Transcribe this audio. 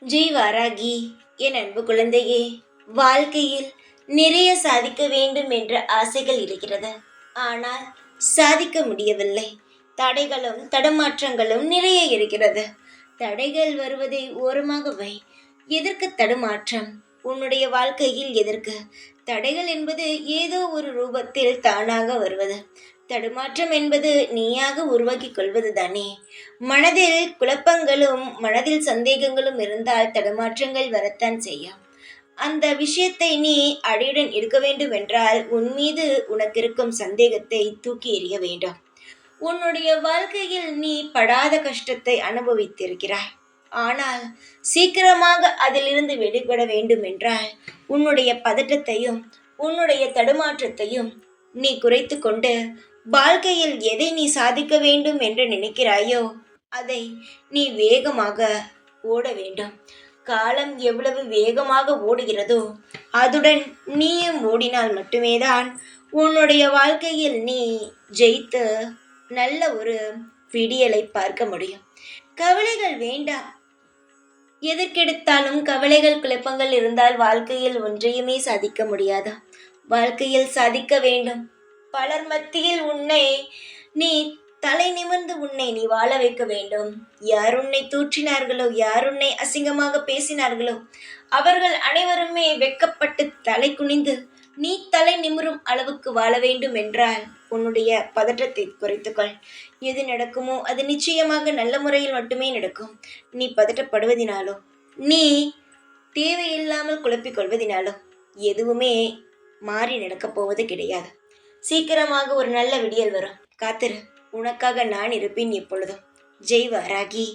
ஜெய் வாராகி, என் அன்பு குழந்தையே, வாழ்க்கையில் நிறைய சாதிக்க வேண்டும் என்ற ஆசைகள் இருக்கிறது. ஆனால் சாதிக்க முடியவில்லை. தடைகளும் தடுமாற்றங்களும் நிறைய இருக்கிறது. தடைகள் வருவதை ஓரமாக வை. எதற்கு தடுமாற்றம்? உன்னுடைய வாழ்க்கையில் எதற்கு தடைகள் என்பது ஏதோ ஒரு ரூபத்தில் தானாக வருவது. தடுமாற்றம் என்பது நீயாக உருவாக்கிக் கொள்வது தானே. மனதில் குழப்பங்களும் மனதில் சந்தேகங்களும் இருந்தால் தடுமாற்றங்கள் வரத்தான் செய்யும். அந்த விஷயத்தை நீ அடியுடன் இருக்க வேண்டும் என்றால் உன் மீது உனக்கு இருக்கும் சந்தேகத்தை தூக்கி எறிய வேண்டும். உன்னுடைய வாழ்க்கையில் நீ படாத கஷ்டத்தை அனுபவித்திருக்கிறாய். ஆனால் சீக்கிரமாக அதிலிருந்து வெளிப்பட வேண்டும் என்றால் உன்னுடைய பதட்டத்தையும் உன்னுடைய தடுமாற்றத்தையும் நீ குறைத்து கொண்டு வாழ்க்கையில் எதை நீ சாதிக்க வேண்டும் என்று நினைக்கிறாயோ அதை நீ வேகமாக ஓட வேண்டும். காலம் எவ்வளவு வேகமாக ஓடுகிறதோ அதுடன் நீயும் ஓடினால் மட்டுமேதான் உன்னுடைய வாழ்க்கையில் நீ ஜெயித்து நல்ல ஒரு விடியலை பார்க்க முடியும். கவலைகள் வேண்டாம். எதற்கெடுத்தாலும் கவலைகள் குழப்பங்கள் இருந்தால் வாழ்க்கையில் ஒன்றையுமே சாதிக்க முடியாதா? வாழ்க்கையில் சாதிக்க வேண்டும். பலர் மத்தியில் உன்னை நீ தலை நிமிர்ந்து உன்னை நீ வாழ வைக்க வேண்டும். யார் உன்னை தூற்றினார்களோ, யார் உன்னை அசிங்கமாக பேசினார்களோ அவர்கள் அனைவருமே வெட்கப்பட்டு தலை குனிந்து நீ தலை நிமிரும் அளவுக்கு வாழ வேண்டும் என்றால் உன்னுடைய பதற்றத்தை குறைத்துக்கொள். எது நடக்குமோ அது நிச்சயமாக நல்ல முறையில் மட்டுமே நடக்கும். நீ பதட்டப்படுவதினாலோ நீ தேவையில்லாமல் குழப்பிக் கொள்வதினாலோ எதுவுமே மாறி நடக்கப் போவது கிடையாது. சீக்கிரமாக ஒரு நல்ல விடியல் வரும். காத்திரு. உனக்காக நான் இருப்பேன் எப்பொழுதும். ஜெய் வாராகி.